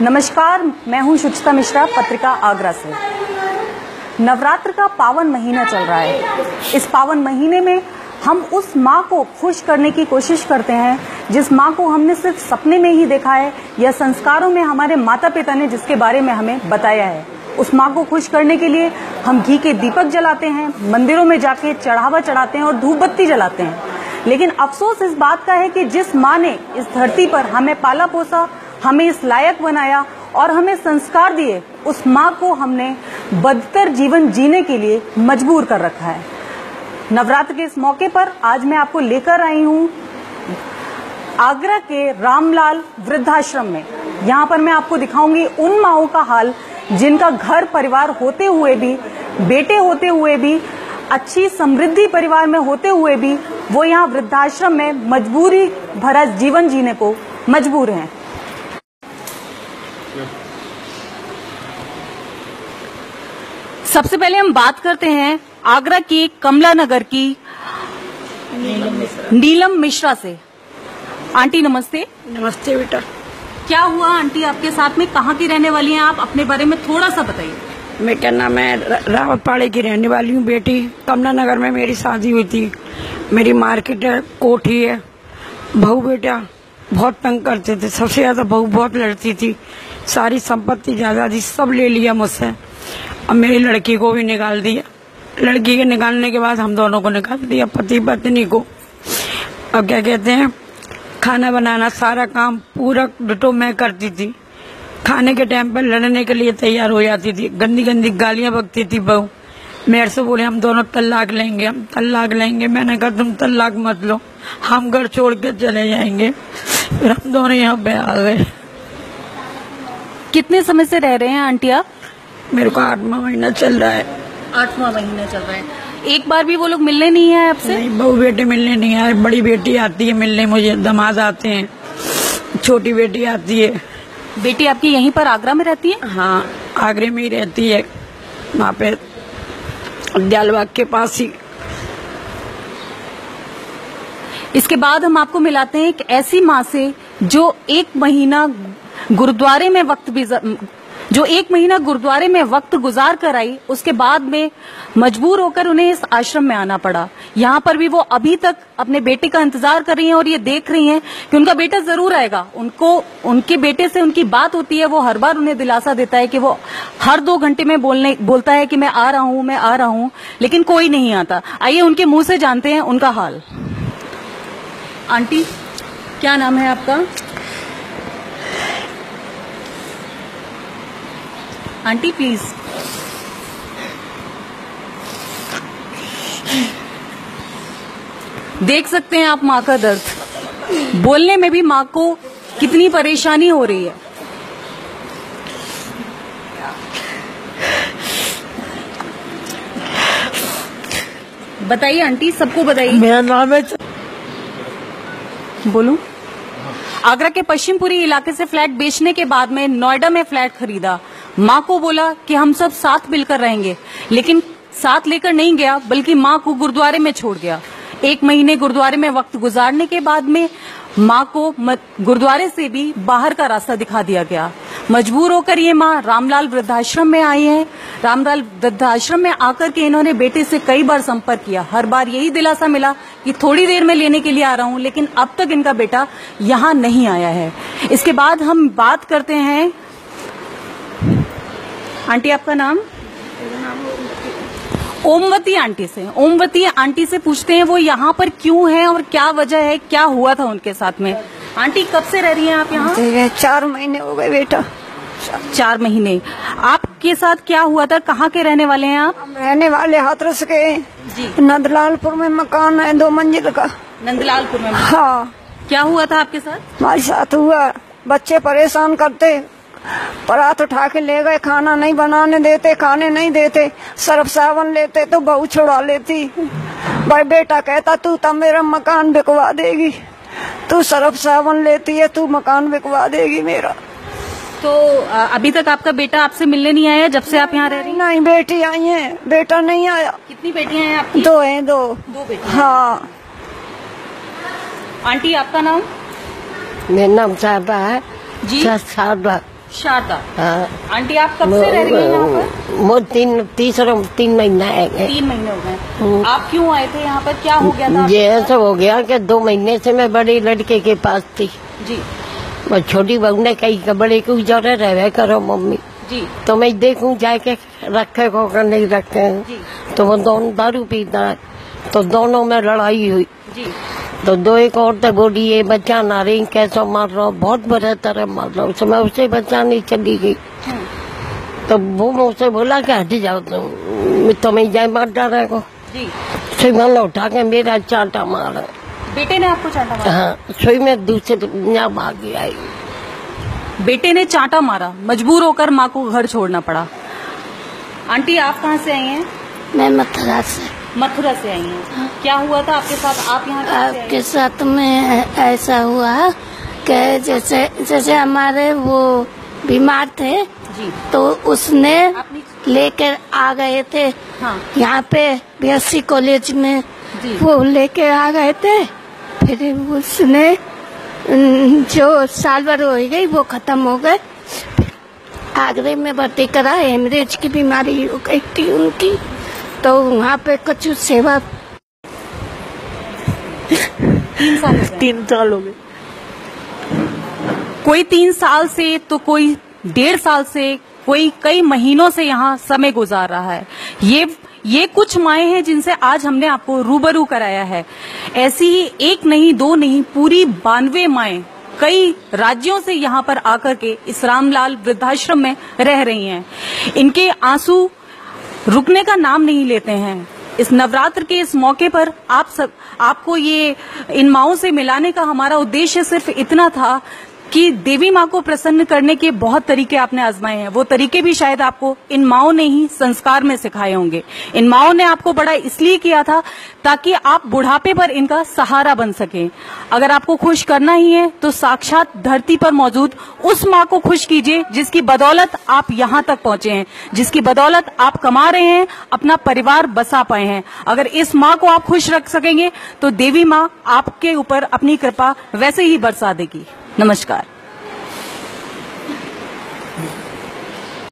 नमस्कार, मैं हूं शुचिता मिश्रा, पत्रिका आगरा से। नवरात्र का पावन महीना चल रहा है। इस पावन महीने में हम उस माँ को खुश करने की कोशिश करते हैं जिस माँ को हमने सिर्फ सपने में ही देखा है या संस्कारों में हमारे माता पिता ने जिसके बारे में हमें बताया है। उस माँ को खुश करने के लिए हम घी के दीपक जलाते हैं, मंदिरों में जाके चढ़ावा चढ़ाते हैं और धूप बत्ती जलाते हैं। लेकिन अफसोस इस बात का है कि जिस माँ ने इस धरती पर हमें पाला पोसा, हमें इस लायक बनाया और हमें संस्कार दिए, उस माँ को हमने बदतर जीवन जीने के लिए मजबूर कर रखा है। नवरात्र के इस मौके पर आज मैं आपको लेकर आई हूँ आगरा के रामलाल वृद्धाश्रम में। यहाँ पर मैं आपको दिखाऊंगी उन माँओं का हाल जिनका घर परिवार होते हुए भी, बेटे होते हुए भी, अच्छी समृद्धि परिवार में होते हुए भी वो यहाँ वृद्धाश्रम में मजबूरी भरा जीवन जीने को मजबूर हैं। सबसे पहले हम बात करते हैं आगरा की कमला नगर की नीलम मिश्रा से। आंटी नमस्ते। नमस्ते बेटा। क्या हुआ आंटी आपके साथ में, कहाँ की रहने वाली हैं आप, अपने बारे में थोड़ा सा बताइए। बेटा ना, मैं रावतपाड़े की रहने वाली हूँ बेटी। कमला नगर में मेरी शादी हुई थी। मेरी मार्केट है, कोठी है। बहू बेटा बहुत तंग करते थे, सबसे ज्यादा बहू बहुत लड़ती थी। सारी संपत्ति जायदाद सब ले लिया मुझसे। अब मेरी लड़की को भी निकाल दिया। लड़की के निकालने के बाद हम दोनों को निकाल दिया, पति पत्नी को। अब क्या कहते हैं, खाना बनाना सारा काम पूरा डिटो मैं करती थी। खाने के टाइम पर लड़ने के लिए तैयार हो जाती थी, गंदी गंदी गालियां बकती थी बहू। मेरे से बोले हम दोनों तलाक लेंगे, हम तलाक लेंगे। मैंने कहा तुम तलाक मत लो, हम घर छोड़ के चले जाएंगे। फिर हम दोनों यहाँ पे आ गए। कितने समय से रह रहे हैं आंटी आप? मेरे को 8वां महीना चल रहा है। 8वां महीना चल रहा है। एक बार भी वो लोग मिलने नहीं आए आपसे? नहीं, बहू बेटे मिलने नहीं आए। बड़ी बेटी आती है मिलने मुझे, दामाद आते हैं, छोटी बेटी आती है। बेटी आपकी यहीं पर आगरा में रहती है? हाँ, आगरे में ही रहती है, वहाँ पे दयालबाग के पास ही। इसके बाद हम आपको मिलाते हैं एक ऐसी माँ से जो एक महीना गुरुद्वारे में वक्त गुजार कर आई। उसके बाद में मजबूर होकर उन्हें इस आश्रम में आना पड़ा। यहाँ पर भी वो अभी तक अपने बेटे का इंतजार कर रही हैं और ये देख रही हैं कि उनका बेटा जरूर आएगा। उनके बेटे से उनकी बात होती है, वो हर बार उन्हें दिलासा देता है कि वो हर 2 घंटे में बोलता है कि मैं आ रहा हूँ, लेकिन कोई नहीं आता। आइए उनके मुंह से जानते हैं उनका हाल। आंटी, क्या नाम है आपका? Aunty please. देख सकते हैं आप माँ का दर्द, बोलने में भी माँ को कितनी परेशानी हो रही है। बताइए आंटी, सबको बताइए। मेरा नाम है। बोलूं? आगरा के पश्चिमपुरी इलाके से फ्लैट बेचने के बाद में नोएडा में फ्लैट खरीदा। माँ को बोला कि हम सब साथ मिलकर रहेंगे, लेकिन साथ लेकर नहीं गया, बल्कि माँ को गुरुद्वारे में छोड़ गया। 1 महीने गुरुद्वारे में वक्त गुजारने के बाद में माँ को गुरुद्वारे से भी बाहर का रास्ता दिखा दिया गया। मजबूर होकर ये माँ रामलाल वृद्धाश्रम में आई है। रामलाल वृद्धाश्रम में आकर के इन्होंने बेटे से कई बार संपर्क किया। हर बार यही दिलासा मिला कि थोड़ी देर में लेने के लिए आ रहा हूँ, लेकिन अब तक इनका बेटा यहाँ नहीं आया है। इसके बाद हम बात करते हैं, आंटी आपका नाम? ओमवती आंटी से। ओमवती आंटी से पूछते हैं वो यहाँ पर क्यों है और क्या वजह है, क्या हुआ था उनके साथ में। आंटी कब से रह रही हैं आप यहाँ? 4 महीने हो गए बेटा। 4 महीने। आपके साथ क्या हुआ था, कहाँ के रहने वाले हैं आप? हम रहने वाले हाथरस के जी। नंदलालपुर में मकान है 2 मंजिल का। नंदलालपुर में? हाँ। क्या हुआ था आपके साथ? हमारे साथ हुआ, बच्चे परेशान करते, परात उठा के ले गए, खाना नहीं बनाने देते, खाने नहीं देते, सर्फ साबुन लेते तो बहू छुड़ा लेती। भाई बेटा कहता तू तब मेरा मकान बिकवा देगी, तू सर्फ साबुन लेती है, तू मकान बिकवा देगी मेरा। तो अभी तक आपका बेटा आपसे मिलने नहीं आया जब से आप यहाँ रह रही हैं? नहीं, बेटी आई है, बेटा नहीं आया। कितनी बेटियां हैं आपकी? 2 हैं। 2 बेटियां। हाँ। आंटी आपका नाम? मेरा नाम साहबा है जी। शारदा। हाँ। आंटी आप कब से रह रही हैं यहाँ पर? वो 3 महीना है। 3 महीने हो गए। आप क्यों आए थे यहाँ पर, क्या हो गया था? ये ऐसा हो गया कि 2 महीने से मैं बड़ी लड़के के पास थी जी। वो छोटी बहू ने कही कि बड़े को जरा रह करो मम्मी जी। तो मैं देखूं जाके रखे को कर नहीं रखे जी। तो वो दोनों दारू पीता है तो दोनों में लड़ाई हुई जी। तो 2 एक औरतें बोली ये बच्चा ना रही कैसा मार रहा हूँ बहुत बुरे तरह मार रहा हूँ मैं उसे बचाने चली गई तो वो मुझसे बोला कि हट जाओ तुम्हें जाए मार डाले को जी। सुई मैंने उठा के मेरा चांटा मारा। बेटे ने आपको चांटा मारा? हाँ सुई में दूसरे यहाँ भागी आई। बेटे ने चांटा मारा, मजबूर होकर माँ को घर छोड़ना पड़ा। आंटी आप कहाँ से आई हैं? मैं मथुरा से। मथुरा से आई हैं। क्या हुआ था आपके साथ, आप यहाँ कैसे आई? आपके साथ में ऐसा हुआ कि जैसे हमारे वो बीमार थे जी। तो उसने लेकर आ गए थे। हाँ। यहाँ पे BSc कॉलेज में जी। वो लेके आ गए थे। फिर उसने जो साल भर हो गई वो खत्म हो गए। आगरे में भर्ती करा, हेमरेज की बीमारी हो गई थी उनकी तो वहाँ पे कुछ सेवा 3 साल हो गए। कोई 3 साल से तो कोई 1.5 साल से, कोई कई महीनों से यहाँ समय गुजार रहा है। ये कुछ माएं हैं जिनसे आज हमने आपको रूबरू कराया है। ऐसी ही 1 नहीं 2 नहीं, पूरी 92 माएं कई राज्यों से यहाँ पर आकर के इस रामलाल वृद्धाश्रम में रह रही हैं। इनके आंसू रुकने का नाम नहीं लेते हैं। इस नवरात्र के इस मौके पर आपको ये इन माओं से मिलाने का हमारा उद्देश्य सिर्फ इतना था कि देवी माँ को प्रसन्न करने के बहुत तरीके आपने आजमाए हैं। वो तरीके भी शायद आपको इन माओं ने ही संस्कार में सिखाए होंगे। इन माओं ने आपको बड़ा इसलिए किया था ताकि आप बुढ़ापे पर इनका सहारा बन सकें। अगर आपको खुश करना ही है तो साक्षात धरती पर मौजूद उस माँ को खुश कीजिए जिसकी बदौलत आप यहाँ तक पहुंचे हैं, जिसकी बदौलत आप कमा रहे हैं, अपना परिवार बसा पाए हैं। अगर इस माँ को आप खुश रख सकेंगे तो देवी माँ आपके ऊपर अपनी कृपा वैसे ही बरसा देगी। नमस्कार।